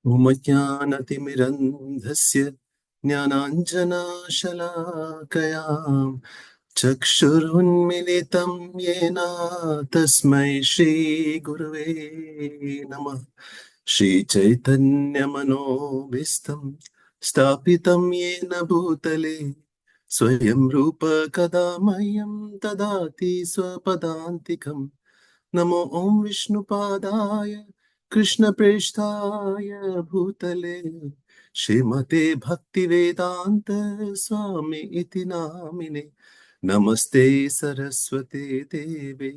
धूमज्ञानतिमिरन्धस्य ज्ञानाञ्जनशलाकया चक्षुरुन्मिलितं येन तस्मै श्रीगुरवे नमः। श्रीचैतन्यमनोभीष्टं स्थापितं येन भूतले स्वयं रूप कदा मह्यं ददाति स्वपदान्तिकम्। नमो ॐ विष्णुपादाय कृष्णप्रेष्ठाय भूतले श्रीमते भक्तिवेदान्त स्वामी इति नामिने। नमस्ते सरस्वते देवे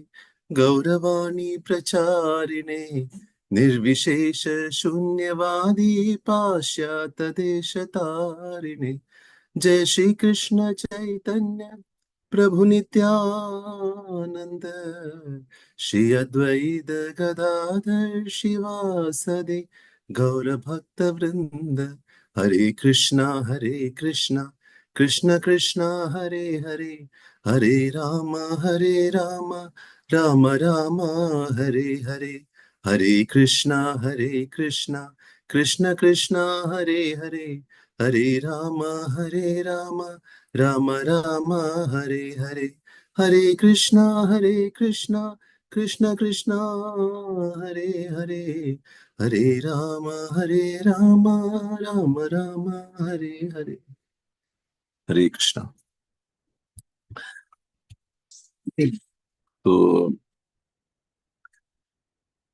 गौरवाणी प्रचारिणे निर्विशेष शून्यवादी पाश्चात्य देशतारिणे। जय श्री कृष्ण चैतन्य प्रभु नित्यानंद श्री अद्वैत गदाधर शिवासदि गौर भक्त वृंद। हरे कृष्णा कृष्ण कृष्ण हरे हरे, हरे राम राम राम हरे हरे। हरे कृष्णा कृष्ण कृष्ण कृष्ण हरे हरे, हरे राम राम राम हरे हरे। हरे कृष्णा कृष्ण कृष्ण हरे हरे, हरे राम राम राम हरे हरे। हरे कृष्णा। तो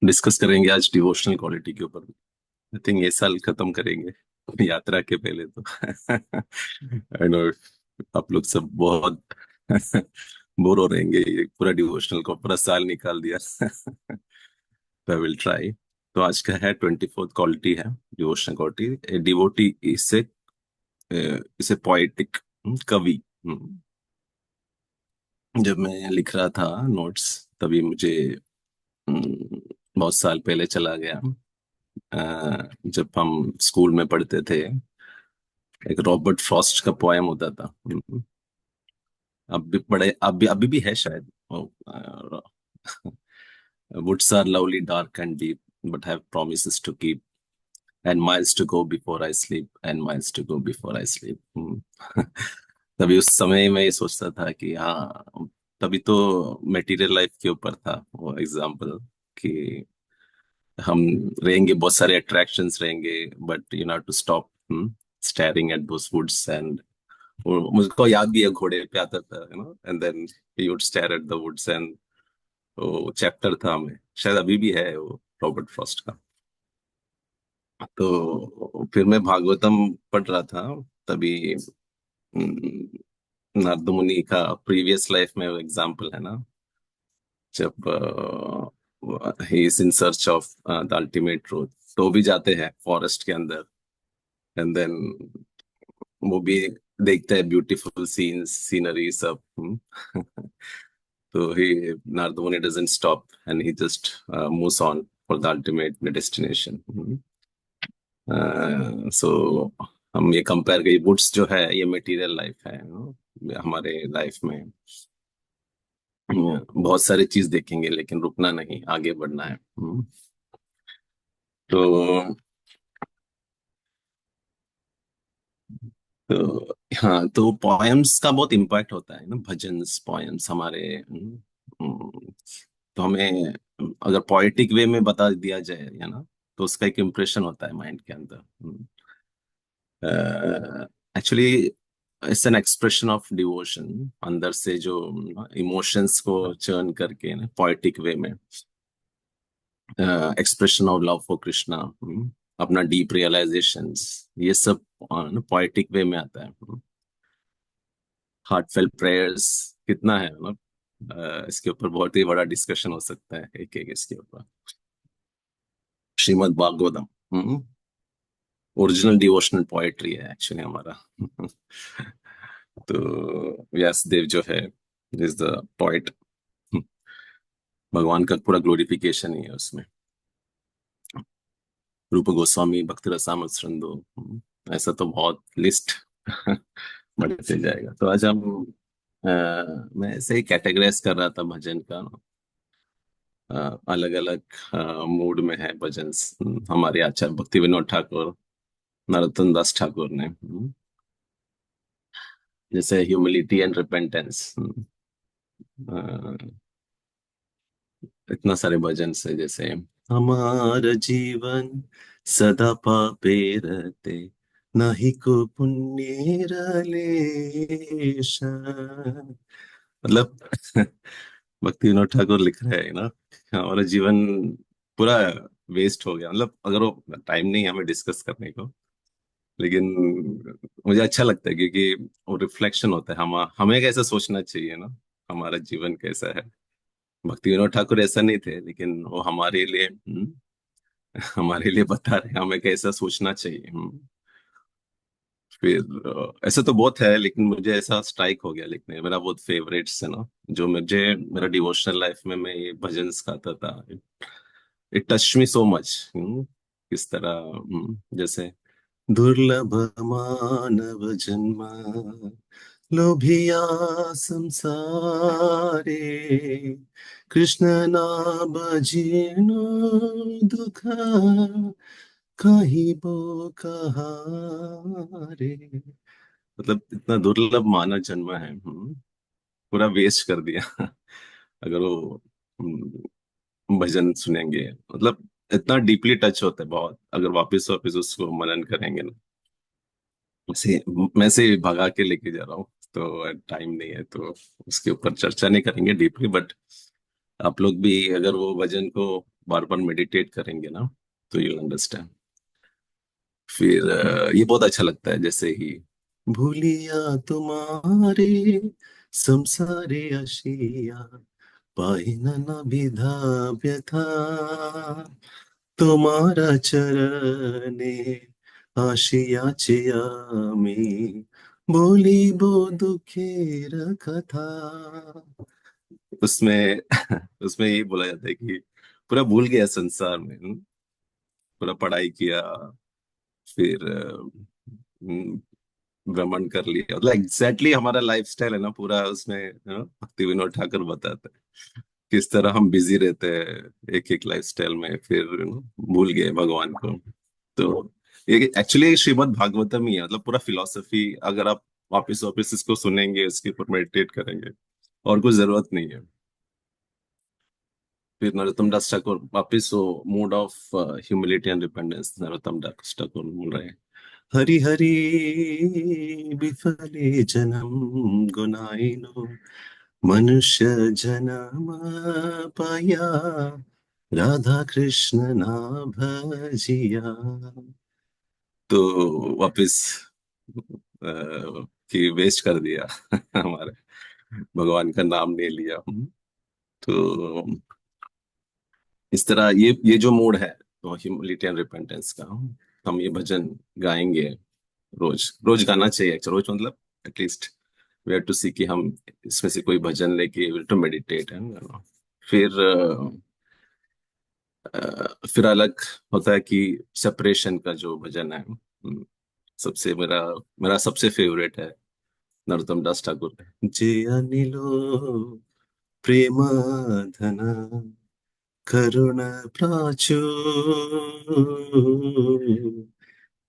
डिस्कस करेंगे आज डिवोशनल क्वालिटी के ऊपर। आई थिंक ये साल खत्म करेंगे यात्रा के पहले तो। आई नो आप लोग सब बहुत बोर हो रहेंगे, ये पूरा डिवोशनल का पूरा साल निकाल दिया। I will try. तो आज का है 24th क्वालिटी है डिवोशनल क्वालिटी। डिवोटी इसे इसे पोएटिक कवि। जब मैं लिख रहा था नोट्स तभी मुझे बहुत साल पहले चला गया। जब हम स्कूल में पढ़ते थे एक रॉबर्ट फ्रॉस्ट का पोएम होता था। अब भी पढ़े, अभी भी है शायद। Woods are lovely dark and deep but have promises to keep and miles to go before I sleep and miles to go before I sleep। तभी उस समय मैं ये सोचता था कि हाँ, तभी तो मटेरियल लाइफ के ऊपर था वो एग्जाम्पल कि हम रहेंगे, बहुत सारे अट्रैक्शंस रहेंगे but you not to stop staring at those woods. And मुझको याद भी है घोड़े पे आता था, you know, and then he would stare at the woods. And वो चैप्टर था हमें, शायद अभी भी है वो, रॉबर्ट फ्रॉस्ट का। तो फिर मैं भागवतम पढ़ रहा था तभी नारद मुनि का प्रीवियस लाइफ में वो एग्जाम्पल है ना, जब he is in search of the ultimate truth, तो भी जाते हैं फॉरेस्ट के अंदर। एंड देन वो भी देखते हैं ब्यूटीफुल सीन्स सीनरी सब। तो he Narad Muni doesn't stop and he just moves on for the ultimate destination. So हम ये कंपेयर करिए, वुड्स जो है ये मटेरियल लाइफ है, हमारे लाइफ में बहुत सारी चीज देखेंगे लेकिन रुकना नहीं, आगे बढ़ना है। तो तो हाँ, तो पोएम्स का बहुत इम्पैक्ट होता है ना, भजन्स पोएम्स हमारे। तो हमें अगर पोएटिक वे में बता दिया जाए है ना, तो उसका एक इम्प्रेशन होता है माइंड के अंदर। Actually it's an expression of devotion, अंदर से जो इमोशंस को चर्न करके ना पोएटिक वे में expression of love for Krishna, अपना डीप रियलाइजेशंस, ये सब पोएटिक वे में आता है। हार्टफेल्ट प्रेयर्स कितना है मतलब, इसके ऊपर बहुत ही बड़ा डिस्कशन हो सकता है एक एक इसके ऊपर। Shrimad Bhagavatam original devotional poetry है एक्चुअली हमारा। तो व्यास देव जो है इज द पोएट। भगवान का पूरा ग्लोरिफिकेशन ही है उसमें। रूप गोस्वामी भक्ति रसामृत सिंधु, ऐसा तो बहुत लिस्ट बढ़ते जाएगा। तो आज हम मैं ऐसे ही कैटेगराइज कर रहा था भजन का। अलग अलग मूड में है भजन। हमारे आचार्य भक्ति विनोद ठाकुर, नरोत्तम दास ठाकुर ने, जैसे ह्यूमिलिटी एंड रिपेंटेंस। इतना सारे भजन है, जैसे हमारा जीवन सदा पापे रहते, नहीं को पुण्य रलेशा। मतलब भक्ति विनोद ठाकुर लिख रहे हैं ना, हमारा जीवन पूरा वेस्ट हो गया। मतलब अगर वो टाइम नहीं है हमें डिस्कस करने को, लेकिन मुझे अच्छा लगता है क्योंकि वो रिफ्लेक्शन होता है, हम हमें कैसा सोचना चाहिए ना, हमारा जीवन कैसा है। भक्ति विनोद ठाकुर ऐसा नहीं थे, लेकिन वो हमारे लिए हमारे लिए बता रहे हैं हमें कैसा सोचना चाहिए। फिर ऐसे तो बहुत है, लेकिन मुझे ऐसा स्ट्राइक हो गया लिखने, मेरा बहुत फेवरेट्स है ना, जो मुझे मेरा डिवोशनल लाइफ में मैं ये भजन गाता था। It touch me so much. किस तरह, जैसे दुर्लभ मानव जन्म, लोभिया संसारे, कृष्ण नाम जीनो दुख, कहीं बो कहारे। मतलब इतना दुर्लभ मानव जन्म है, पूरा वेस्ट कर दिया अगर वो भजन सुनेंगे। मतलब इतना डीपली टच होता है बहुत, अगर वापस वापस उसको मनन करेंगे ना। से मैं से भगा के लेके जा रहा हूँ, तो टाइम नहीं है, तो उसके ऊपर चर्चा नहीं करेंगे डीपली। बट आप लोग भी अगर वो भजन को बार बार मेडिटेट करेंगे ना, तो यू अंडरस्टैंड। फिर ये बहुत अच्छा लगता है, जैसे ही भूलिया तुम्हारे संसारे आशिया, पाहिन न विधा व्यथा, तुम्हारा चरणे आशियाचे आम्ही, बोली बो दुखेर कथा। उसमें उसमें ये बोला जाता है कि पूरा भूल गया संसार में, पूरा पढ़ाई किया, फिर भ्रमण कर लिया। मतलब एग्जैक्टली हमारा लाइफस्टाइल है ना पूरा उसमें, भक्ति विनोद ठाकुर बताते हैं किस तरह हम बिजी रहते हैं एक एक लाइफस्टाइल में, फिर भूल गए भगवान को। तो ये एक्चुअली श्रीमद् भागवतम ही है, मतलब पूरा फिलॉसफी। अगर आप वापस वापस इसको सुनेंगे, इसके ऊपर मेडिटेट करेंगे, और कुछ जरूरत नहीं है। फिर नरोत्तम दास ठाकुर वापिस वो mood of humility and dependence, Narottam Das Thakur बोल रहे हैं, हरि हरि विफले जन्म गुनाइनो, मनुष्य जन्म पाया, राधा कृष्ण ना भजिया। तो वापिस कि वेस्ट कर दिया हमारे, भगवान का नाम नहीं लिया। तो इस तरह ये जो मूड है, तो ह्यूमिलिटी एंड रिपेंटेंस का, हम ये भजन गाएंगे। रोज रोज गाना चाहिए actually, रोज मतलब एटलीस्ट वी हैव टू सी कि हम इसमें से कोई भजन लेके टू मेडिटेट है ना। फिर फिर अलग होता है कि सेपरेशन का जो भजन है, सबसे मेरा मेरा सबसे फेवरेट है नरोत्तम दास ठाकुर का। जे अनिलो प्रेम धन करुण प्राचुर,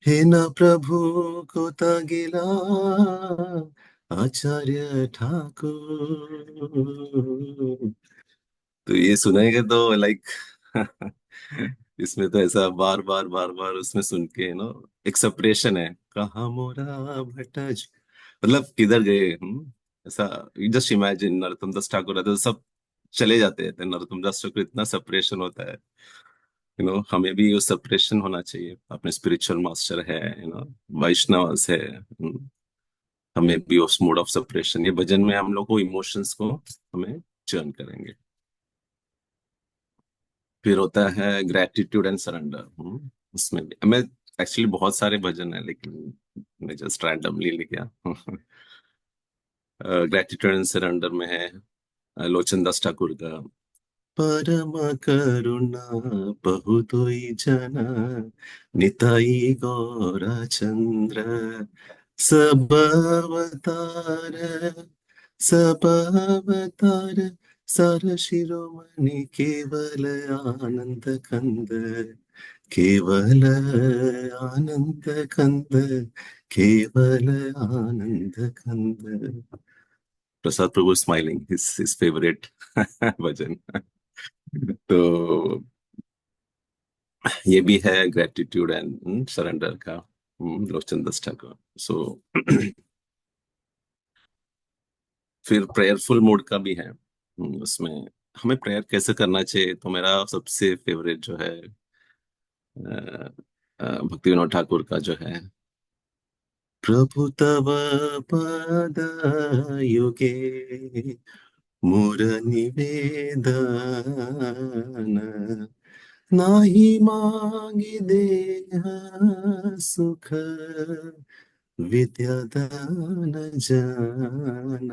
हे न प्रभु को तागिला आचार्य ठाकुर। तो ये सुनेंगे तो लाइक इसमें तो ऐसा बार बार बार बार उसमें सुन के ना, एक सेपरेशन है, कहाँ मोरा भटज, मतलब किधर गए। ऐसा जस्ट इमेजिन नरोत्तम दास ठाकुर रहते तो सब चले जाते हैं, नरोत्तम दास ठाकुर, इतना सेपरेशन होता है। हमें भी वो सेपरेशन होना चाहिए, अपने स्पिरिचुअल मास्टर है, वैष्णव है। हमें भी उस मोड ऑफ सेपरेशन, ये भजन में हम लोग को इमोशंस को हमें चर्न करेंगे। फिर होता है ग्रेटिट्यूड एंड सरेंडर। उसमें भी मैं एक्चुअली बहुत सारे भजन है, लेकिन मैं जस्ट रैंडमली लिख गया। ग्रेटिट्यूड एंड सरेंडर में है लोचन दास ठाकुर का, परम करुणा बहुतोई जन, निताई गौरा चंद्र, सब अवतार, सब अवतार सार शिरोमणि केवल आनंद कंद, केवल आनंद कंद, केवल आनंद कंद। प्रसाद प्रभु स्माइलिंग, हिज फेवरेट भजन। तो ये भी है ग्रेटिट्यूड एंड सरेंडर का, लोकचंद दास ठाकुर। सो फिर प्रेयरफुल मोड का भी है। उसमें हमें प्रेयर कैसे करना चाहिए, तो मेरा सबसे फेवरेट जो है भक्ति विनोद ठाकुर का जो है, प्रभु तव पद युगे मोर निवेदन, नाही मांगी देह सुख विद्यादान जान।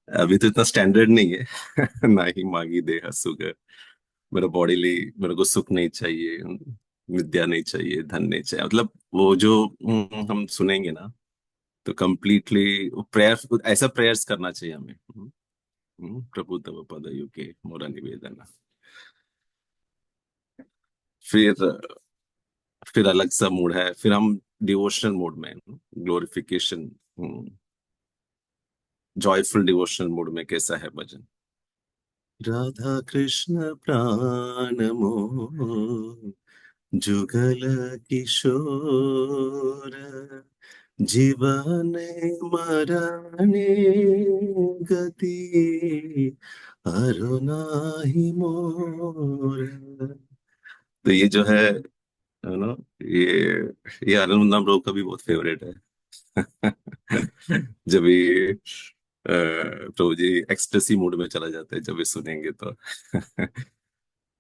अभी तो इतना स्टैंडर्ड नहीं है ना ही मांगी देह सुख, मेरा बॉडीली मेरे को सुख नहीं चाहिए, विद्या नहीं चाहिए, धन नहीं चाहिए, मतलब वो जो हम सुनेंगे ना, तो कंप्लीटली प्रेयर, ऐसा प्रेयर्स करना चाहिए हमें। प्रभु तव पद युगे मोरा निवेदन। फिर अलग सा मूड है, फिर हम डिवोशनल मूड में, ग्लोरिफिकेशन, जॉयफुल डिवोशनल मूड में कैसा है भजन। राधा कृष्ण प्राण मोह जुगल किशोर, जीवन मरणे गति अरु नाही मोर। तो ये जो है ना, ये आनंद मुन्ना ब्रो का भी बहुत फेवरेट है। जब ये प्रभु जी एक्सटेसी मूड में चला जाता है, जब ये सुनेंगे तो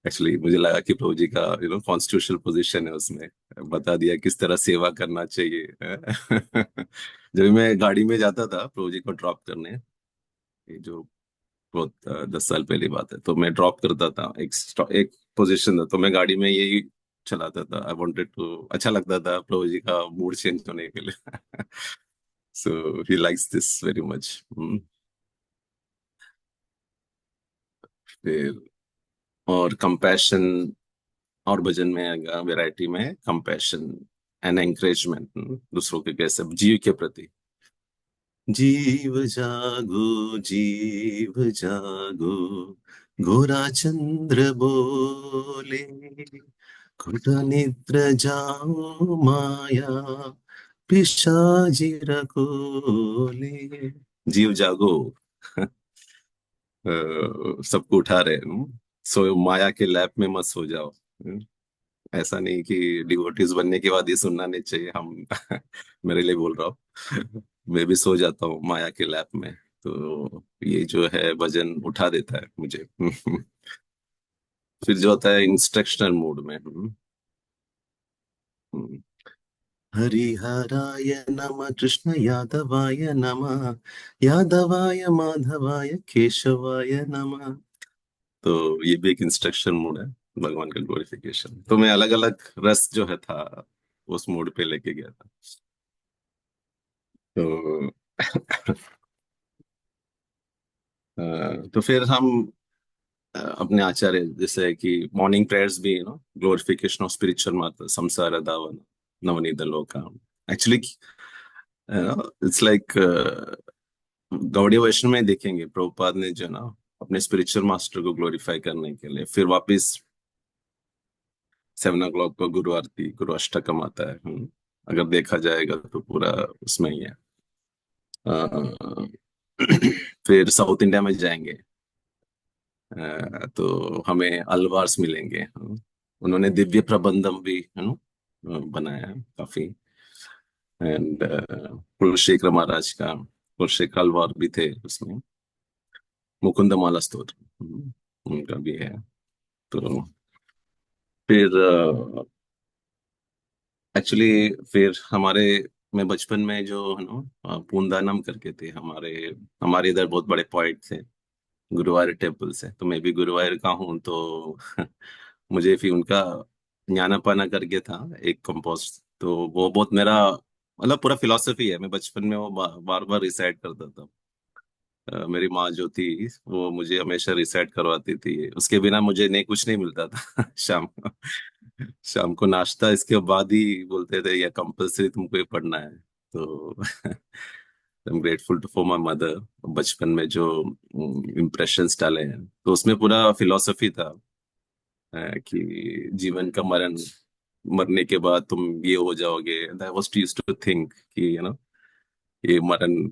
एक्चुअली मुझे लगा कि प्रभु जी का कॉन्स्टिट्यूशनल पोजीशन है उसमें, बता दिया किस तरह सेवा करना चाहिए। जब मैं गाड़ी में जाता था प्रभु जी को ड्रॉप करने, ये जो बहुत 10 साल पहली बात है, तो मैं ड्रॉप करता था, एक पोजीशन था, तो मैं गाड़ी में यही चलाता था। आई वांटेड टू, अच्छा लगता था प्रभु जी का मूड चेंज होने के लिए। So he likes this very much. फिर और कंपैशन, और भजन में आएगा वैरायटी में कंपैशन एंड एंकरेजमेंट, दूसरों के कैसे जीव के प्रति। जीव जागो गोरा चंद्र बोले, कुट निद्र जाओ माया पिशाजी रखोले। जीव जागो, सबको उठा रहे हैं, सो माया के लैप में मत सो जाओ। ऐसा नहीं कि डिवोटीज बनने के बाद ये सुनना नहीं चाहिए हम। मेरे लिए बोल रहा हूँ, मैं भी सो जाता हूँ माया के लैप में, तो ये जो है भजन उठा देता है मुझे। फिर जो होता है इंस्ट्रक्शनल मूड में, हरिहराय नमः कृष्ण यादवाय नमः, यादवाय माधवाय केशवाय नमः। तो ये भी एक इंस्ट्रक्शन मूड है, भगवान का ग्लोरिफिकेशन। तो मैं अलग अलग रस जो है था उस मूड पे लेके गया था। तो तो फिर हम अपने आचार्य जैसे कि मॉर्निंग प्रेयर्स भी, ग्लोरिफिकेशन ऑफ स्पिरिचुअल माता संसार दावन नवनीत लोका। एक्चुअली इट्स लाइक गौड़ीय वैष्णव में देखेंगे प्रभुपाद ने जो ना अपने स्पिरिचुअल मास्टर को ग्लोरीफाई करने के लिए फिर वापस 7 o'clock को गुरु आरती, गुरु अष्टकम आता है। अगर देखा जाएगा तो पूरा उसमें ही है। अ, फिर साउथ इंडिया में जाएंगे, तो हमें अलवार्स मिलेंगे। उन्होंने दिव्य प्रबंधम भी बनाया है काफी। एंड कुलशेखर महाराज का कुलशेखर अलवार भी थे उसमें, मुकुंद माला स्तोत्र, उनका भी है। तो फिर एक्चुअली फिर हमारे, मैं बचपन में जो है ना पूंदानम करके थे हमारे, हमारे इधर बहुत बड़े पॉइंट थे गुरुवार टेम्पल से, तो मैं भी गुरुवार का हूँ। तो मुझे फिर उनका ज्ञानापाना करके था एक कंपोस्ट, तो वो बहुत मेरा मतलब पूरा फिलॉसफी है, मैं बचपन में वो बार बार रिसाइट करता था। मेरी माँ जो थी वो मुझे हमेशा रिसेट करवाती थी, उसके बिना मुझे नहीं कुछ नहीं मिलता था। शाम को नाश्ता इसके बाद ही बोलते थे या कंपलसरी तुमको ये पढ़ना है। तो I am grateful to for my mother. बचपन में जो इम्प्रेशंस डाले हैं तो उसमें पूरा फिलॉसफी था, कि जीवन का मरण, मरने के बाद तुम ये हो जाओगे। I was used to think कि ये मरण,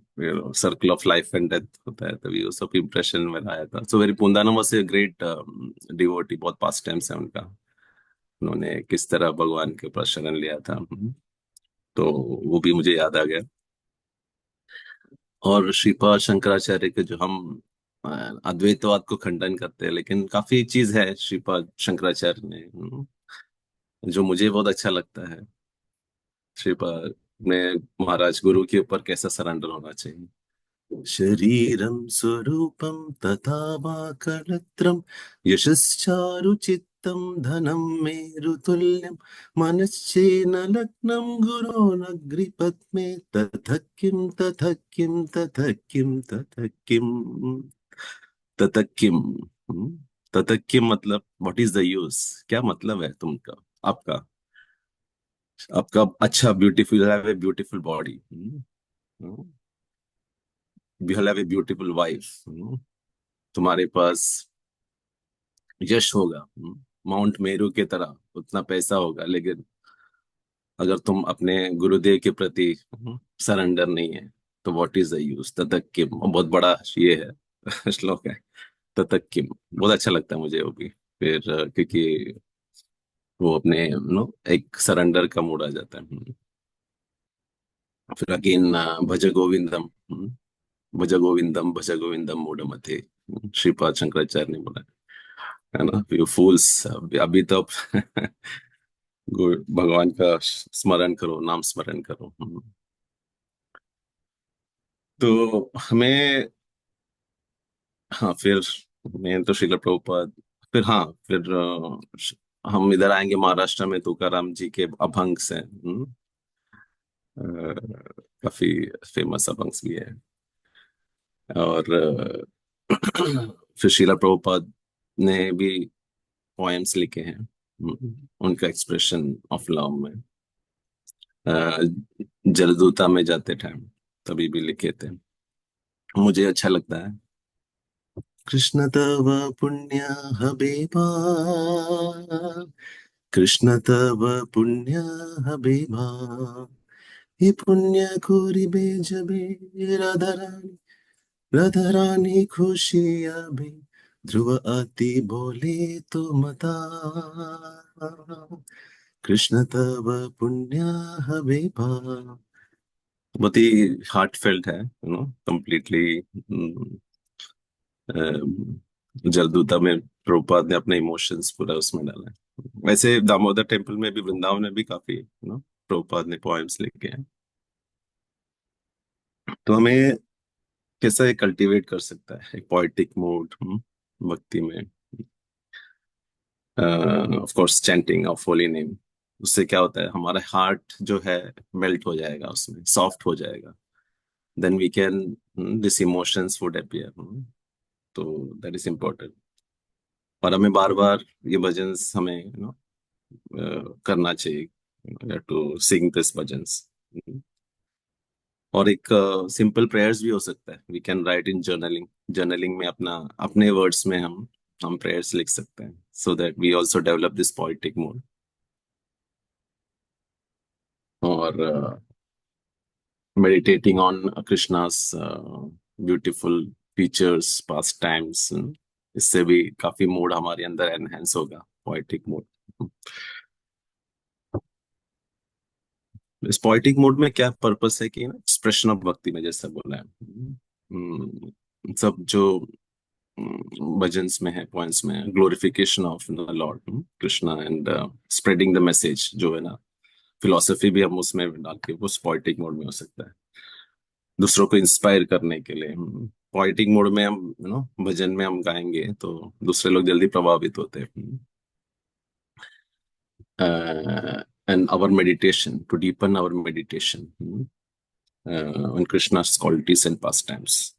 circle of life and death होता है, तभी वो सब इम्प्रेशन में आया था। So very Poonthanam was a great devotee, बहुत पास टाइम्स है उनका। उन्होंने किस तरह भगवान के ऊपर शरण लिया था। तो वो भी मुझे याद आ गया। और श्रीपाद शंकराचार्य के जो हम अ, अद्वैतवाद को खंडन करते हैं, लेकिन काफी चीज है श्रीपाद शंकराचार्य ने, जो मुझे बहुत अच्छा लगता है। श्रीपाद में महाराज गुरु के ऊपर कैसा सरेंडर होना चाहिए। शरीरं स्वरूपं तथा वा कलत्रं यशश्चारुचित्तं धनं मेरुतुल्यं मनश्चेन लग्नं गुरोरग्रिपद्मे ततः किं ततः किं ततः किं ततः किं ततः किं। हम्म, ततः किं मतलब व्हाट इज द यूज, क्या मतलब है तुमका, आपका आपका अच्छा, beautiful, have a beautiful body, you have a beautiful wife, तुम्हारे पास यश होगा, माउंट मेरू के तरह उतना पैसा होगा, लेकिन अगर तुम अपने गुरुदेव के प्रति सरेंडर नहीं है तो व्हाट इज द यूज। ततक किम बहुत बड़ा ये है श्लोक है। ततक किम बहुत अच्छा लगता है मुझे वो भी। फिर क्योंकि वो अपने एक सरेंडर का मूड आ जाता है। फिर अगेन भज गोविंदम, भज गोविंदम मूड मते, श्रीपाद शंकराचार्य ने बोला है ना, यू फूल्स। अभी तो भगवान का स्मरण करो, नाम स्मरण करो। तो हमें, हाँ फिर मैं तो श्रील प्रभुपाद। फिर हाँ, फिर हम इधर आएंगे महाराष्ट्र में, तुकाराम जी के अभंग्स हैं। काफी फेमस अभंग्स भी है। और फिर श्रील प्रभुपाद ने भी पोएम्स लिखे हैं, उनका एक्सप्रेशन ऑफ लव में। अ, जलदूता में जाते टाइम तभी भी लिखे थे, मुझे अच्छा लगता है। कृष्ण तव पुण्य हबेबा, कृष्ण तव पुण्य हबेबा, ये पुण्य कूरिबे जबे राधा रानी खुशी अबे, ध्रुव अति बोले तो मता, कृष्ण तव पुण्य हबेबा। बहुत ही हार्ट फेल्ट है, कंप्लीटली। जलदूता में प्रभुपाद ने अपने इमोशंस पूरा उसमें डाला है। वैसे दामोदर टेम्पल में भी, वृंदावन में भी काफी प्रभुपाद ने पोएम्स लिखे हैं। तो हमें कैसा कल्टीवेट कर सकता है एक पोएटिक मूड भक्ति में। Of course chanting of holy name, उससे क्या होता है, हमारा हार्ट जो है मेल्ट हो जाएगा, उसमें सॉफ्ट हो जाएगा। Then we can, this emotions would appear. तो दैट इज इम्पोर्टेंट। और हमें बार बार ये भजन्स हमें करना चाहिए, टू सिंग दिस भजन्स। और एक सिंपल प्रेयर्स भी हो सकता है, we can write in journaling. Journaling में अपना, अपने वर्ड्स में हम प्रेयर्स लिख सकते हैं, so that we also develop this poetic mode. और meditating on Krishna's beautiful features, pastimes, इससे भी काफी मूड हमारे अंदर एनहेंस होगा, पोएटिक मूड। इस पोएटिक मोड में क्या पर्पस है कि एक्सप्रेशन ऑफ भक्ति में, जैसा बोला है। सब जो भजन्स में है, पॉइंट्स में है, glorification of the Lord Krishna and spreading the message जो है ना, फिलोसफी भी हम उसमें डाल के वो पोएटिक मोड में हो सकता है, दूसरों को इंस्पायर करने के लिए। पोएटिक मोड में हम भजन में हम गाएंगे तो दूसरे लोग जल्दी प्रभावित होते हैं। And our meditation, to deepen our meditation on Krishna's qualities and pastimes.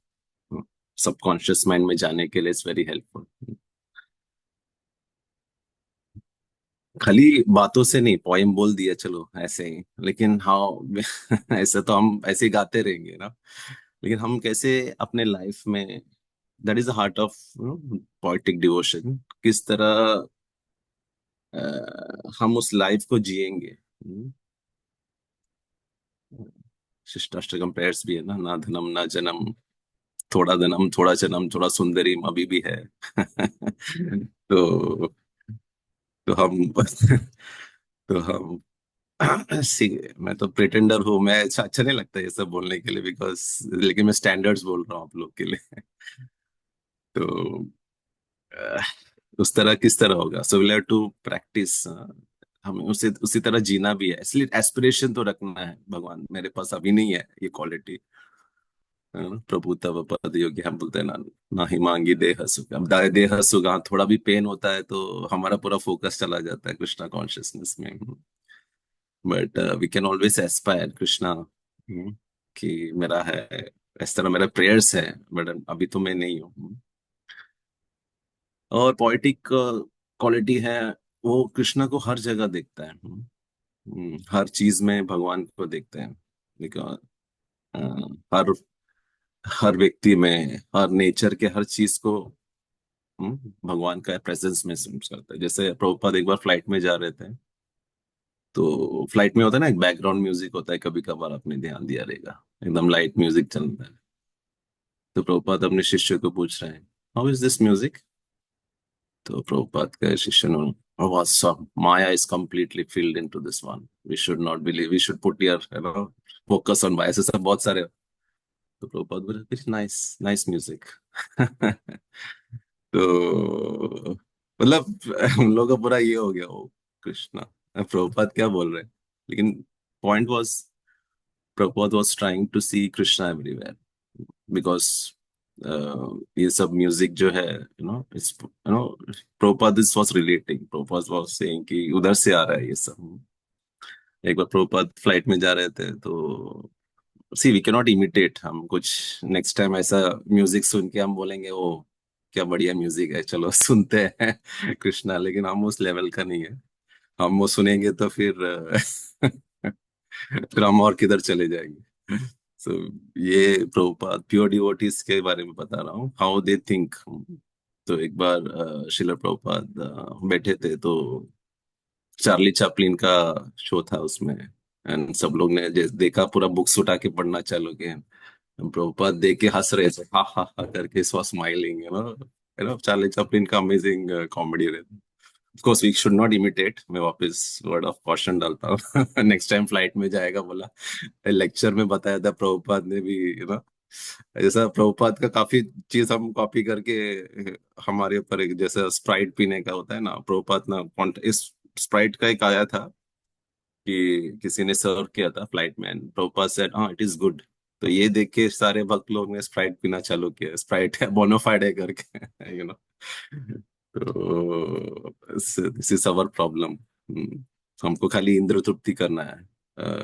Subconscious mind में जाने के लिए इट्स वेरी हेल्पफुल। खाली बातों से नहीं, पोएम बोल दिया चलो ऐसे ही, लेकिन हाउ ऐसे तो हम ऐसे ही गाते रहेंगे ना, लेकिन हम कैसे अपने लाइफ में, that is the heart of poetic devotion, किस तरह हम उस लाइफ को जिएंगे। शिष्टाष्टकम प्रेयर्स भी है ना, ना धनम ना जन्म, थोड़ा धनम थोड़ा जन्म थोड़ा सुंदरी अभी भी है। तो तो हम तो हम सी, मैं तो प्रिटेंडर हूँ, मैं अच्छा अच्छा नहीं लगता ये सब बोलने के लिए बिकॉज, लेकिन मैं स्टैंडर्ड्स बोल रहा हूँ आप लोग के लिए। तो अह, उस तरह किस तरह होगा, so will have to practise. हमें उसी उसी तरह जीना भी है, इसलिए एस्पिरेशन तो रखना है, भगवान मेरे पास अभी नहीं है ये क्वालिटी, प्रभु तव पद योगी हम बोलते हैं ना, ना ही मांगी देह सुख। अब देह सुख, हाँ, थोड़ा भी पेन होता है तो हमारा पूरा फोकस चला जाता है कृष्णा कॉन्शियसनेस में। But we can always aspire Krishna, कि मेरा है, इस तरह मेरा प्रेयर्स है, बट अभी तो मैं नहीं हूँ। और पोइटिक क्वालिटी है, वो कृष्णा को हर जगह देखता है। हर चीज में भगवान को देखते हैं, बिकॉज हर हर व्यक्ति में, हर नेचर के हर चीज को भगवान का प्रेजेंस महसूस करता है। जैसे प्रभुपाद एक बार फ्लाइट में जा रहे थे, तो फ्लाइट में होता है ना, एक बैकग्राउंड म्यूजिक होता है, कभी कभार आपने ध्यान दिया रहेगा, एकदम लाइट म्यूजिक चलता है। तो प्रभुपाद अपने शिष्य को पूछ रहे हैं, हाउ इज दिस म्यूजिक? तो प्रभुपाद के शिष्य ने, आवाज सब, माया is completely filled into this one, we should not believe, we should put your focus on माया, ऐसे सब बहुत सारे। तो प्रभुपाद बोले, वेरी नाइस, नाइस म्यूजिक। तो मतलब हम लोग का पूरा ये हो गया, ओ कृष्णा, प्रभुपाद क्या बोल रहे हैं, लेकिन point was, Prabhupada was trying to see Krishna everywhere, because ये सब म्यूजिक जो है, it's Prabhupada this was relating, Prabhupada was saying कि उधर से आ रहा है ये सब। एक बार प्रभुपाद फ्लाइट में जा रहे थे, तो सी वी कैन नॉट इमिटेट, हम कुछ नेक्स्ट टाइम ऐसा म्यूजिक सुन के हम बोलेंगे, ओ क्या बढ़िया म्यूजिक है, चलो सुनते हैं कृष्णा, लेकिन हम उस लेवल का नहीं है। हम वो सुनेंगे तो फिर फिर हम और किधर चले जाएंगे। सो ये प्रभुपाद प्योर डिवोटीज के बारे में बता रहा हूँ, हाउ दे थिंक। तो एक बार शिला प्रभुपाद बैठे थे, तो चार्ली चैपलिन का शो था उसमें, एंड सब लोग ने देखा, पूरा बुक्स उठा के पढ़ना चालू किया। प्रभुपाद देख के हंस रहे थे, हा हा हा करके, सो स्माइलिंग, चार्ली चैपलिन का अमेजिंग कॉमेडी रहता। Of course we should not imitate, मैं वापस वर्ड ऑफ कॉशन डालता हूँ। नेक्स्ट टाइम फ्लाइट में जाएगा बोला, लेक्चर में बताया था प्रभुपाद ने भी, जैसा प्रभुपाद का काफी चीज हम कॉपी करके हमारे ऊपर, एक जैसे स्प्राइट पीने का होता है ना, प्रभुपाद ना इस स्प्राइट का एक आया था कि किसी ने सर्व किया था फ्लाइट में, and प्रभुपाद सेड, हाँ इट इज गुड। तो ये देख के सारे भक्त लोग ने स्प्राइट पीना चालू किया, स्प्राइट है, बोनाफाइड है करके, तो दिस इज अवर प्रॉब्लम। हमको खाली इंद्र तृप्ति करना है,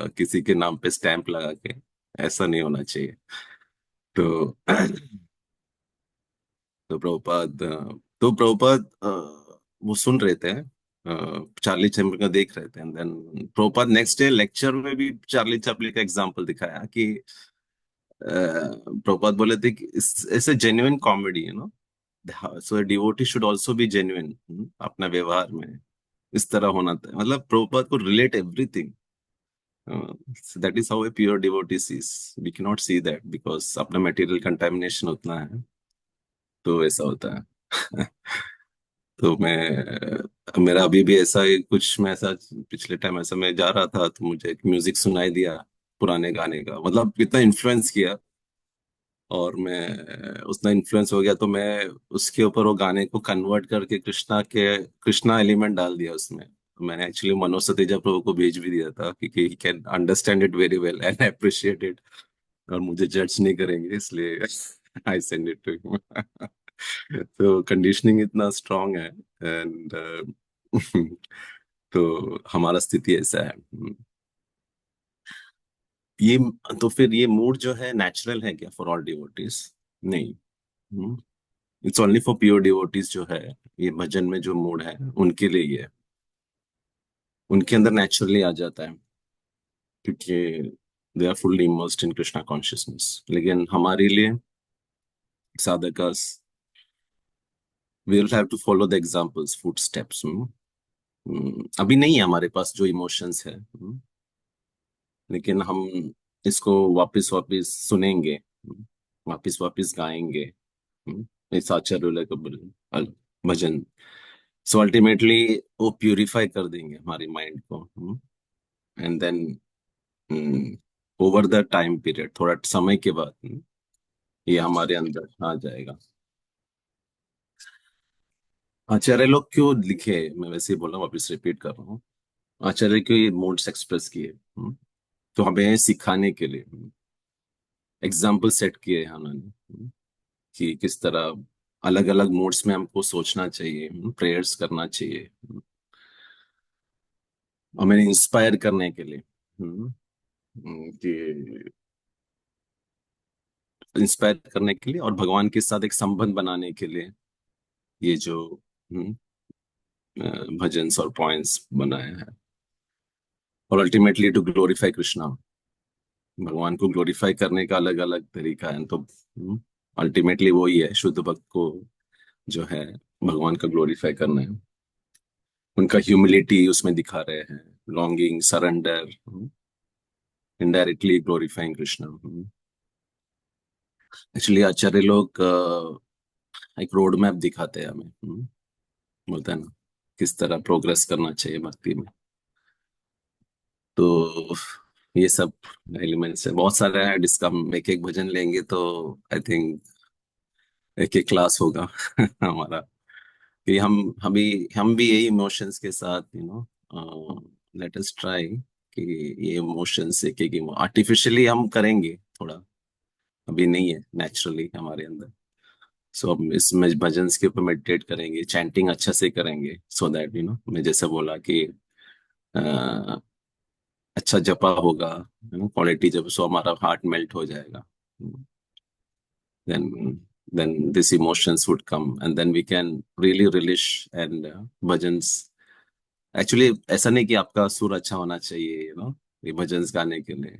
किसी के नाम पे स्टैंप लगा के, ऐसा नहीं होना चाहिए। तो तो प्रभुपाद वो सुन रहे थे, चार्ली चैपलिन का देख रहे थे, and then Prabhupada next day lecture में भी चार्ली चैपलिन का एग्जांपल दिखाया कि प्रभुपाद बोले थे कि ऐसे genuine comedy, so devotee should also be genuine अपना व्यवहार में, इस तरह होना था, मतलब प्रभुपाद को relate everything. That is how a pure devotee sees, we can not see that because अपना मटेरियल कंटामिनेशन उतना है, तो ऐसा होता है। तो मेरा अभी भी ऐसा ही कुछ, मैं ऐसा पिछले टाइम ऐसा मैं जा रहा था, तो मुझे एक म्यूजिक सुनाई दिया पुराने गाने का, मतलब इतना इन्फ्लुएंस किया, और मैं उतना इन्फ्लुएंस हो गया, तो मैं उसके ऊपर वो गाने को कन्वर्ट करके कृष्णा एलिमेंट डाल दिया उसमें। तो मैंने एक्चुअली मनोज सतेजा प्रभु को भेज भी दिया था, क्योंकि he can understand it very well and appreciate it, और मुझे जज नहीं करेंगे, इसलिए I send it to him. तो कंडीशनिंग इतना स्ट्रांग है, एंड तो हमारा स्थिति ऐसा है। ये तो फिर ये मूड जो है नेचुरल है क्या फॉर ऑल डिवोटीज? नहीं, it's only for pure devotees जो है, ये भजन में जो मूड है उनके लिए ये है, उनके अंदर नेचुरली आ जाता है, क्योंकि they are fully immersed in Krishna consciousness. लेकिन हमारे लिए sadhakas, we will have to follow the examples, footsteps. अभी नहीं है हमारे पास जो इमोशंस है, लेकिन हम इसको वापस वापस सुनेंगे, वापस वापस गाएंगे, इस आचार्य का भजन। सो अल्टीमेटली वो प्यूरिफाई कर देंगे हमारी माइंड को, and then over the time period, थोड़ा समय के बाद, ये हमारे अंदर आ जाएगा। आचार्य लोग क्यों लिखे, मैं वैसे ही बोल रहा हूँ, वापस रिपीट कर रहा हूँ। आचार्य क्यों ये मूड्स एक्सप्रेस किए, तो हमें सिखाने के लिए एग्जाम्पल सेट किए हैं उन्होंने, कि किस तरह अलग अलग मूड्स में हमको सोचना चाहिए, प्रेयर्स करना चाहिए, हमें इंस्पायर करने के लिए, कि इंस्पायर करने के लिए और भगवान के साथ एक संबंध बनाने के लिए ये जो भजन्स और पॉइंट्स बनाए हैं, और अल्टीमेटली टू ग्लोरीफाई कृष्णा। भगवान को ग्लोरीफाई करने का अलग अलग तरीका है, तो अल्टीमेटली वो ही है, शुद्ध भक्त को जो है भगवान का ग्लोरीफाई करना है। उनका ह्यूमिलिटी उसमें दिखा रहे हैं, longing, surrender, indirectly glorifying Krishna. Actually आचार्य लोग एक रोड मैप दिखाते हैं हमें, बोलते हैं ना किस तरह प्रोग्रेस करना चाहिए भक्ति में। तो ये सब एलिमेंट्स है, बहुत सारे हैं, जिसका हम एक एक भजन लेंगे तो आई थिंक एक एक क्लास होगा हमारा, कि हम भी यही इमोशंस के साथ, लेट अस ट्राई कि ये इमोशंस एक एक आर्टिफिशियली हम करेंगे थोड़ा, अभी नहीं है नेचुरली हमारे अंदर। सो हम इसमें भजन्स के ऊपर मेडिटेट करेंगे, चैंटिंग अच्छा से करेंगे, सो दैट मैं जैसे बोला कि अ, अच्छा जपा होगा, क्वालिटी जब, सो हमारा हार्ट मेल्ट हो जाएगा, then these emotions would come and then we can really relish and bhajans. Actually ऐसा नहीं कि आपका सुर अच्छा होना चाहिए, ये भजन्स गाने के लिए,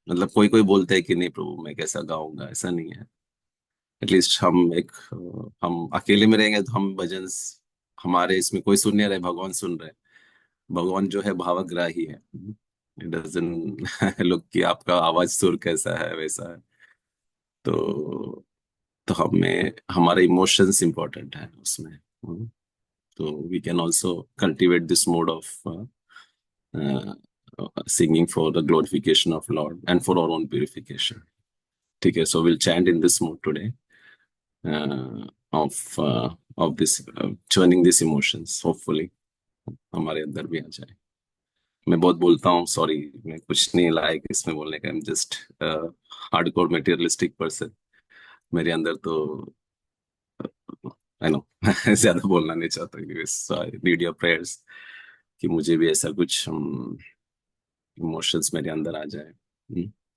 मतलब कोई कोई बोलते हैं कि नहीं प्रभु मैं कैसा गाऊंगा, ऐसा नहीं है। एटलीस्ट हम अकेले में रहेंगे तो हम भजन्स, हमारे इसमें कोई सुन नहीं रहे, भगवान सुन रहे हैं। भगवान जो है भावग्राही है, इट डजंट लुक कि आपका आवाज सुर कैसा है वैसा है। तो हमें हमारे इमोशंस इंपॉर्टेंट है उसमें, तो we can also cultivate this mode of singing for the glorification of Lord and for our own purification. ठीक है, so we'll chant in this mode today, uh, of this churning these emotions, hopefully हमारे अंदर भी आ जाए। मैं बहुत बोलता हूँ, सॉरी, मैं कुछ नहीं लायक इसमें बोलने का, I am just hardcore materialistic person. मेरे अंदर तो आई नो ज्यादा बोलना नहीं चाहता, आई नीड योर प्रेयर्स कि मुझे भी ऐसा कुछ इमोशंस मेरे अंदर आ जाए।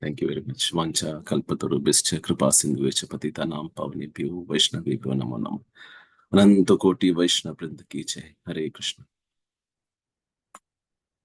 Thank you very much. वांछा कल्पतरुभ्यश्च कृपा सिंधुश्च पतितानां पावनेभ्यो वैष्णवेभ्यो नमो नमः। अनंत कोटि वैष्णव वृंद की जय। हरे कृष्ण।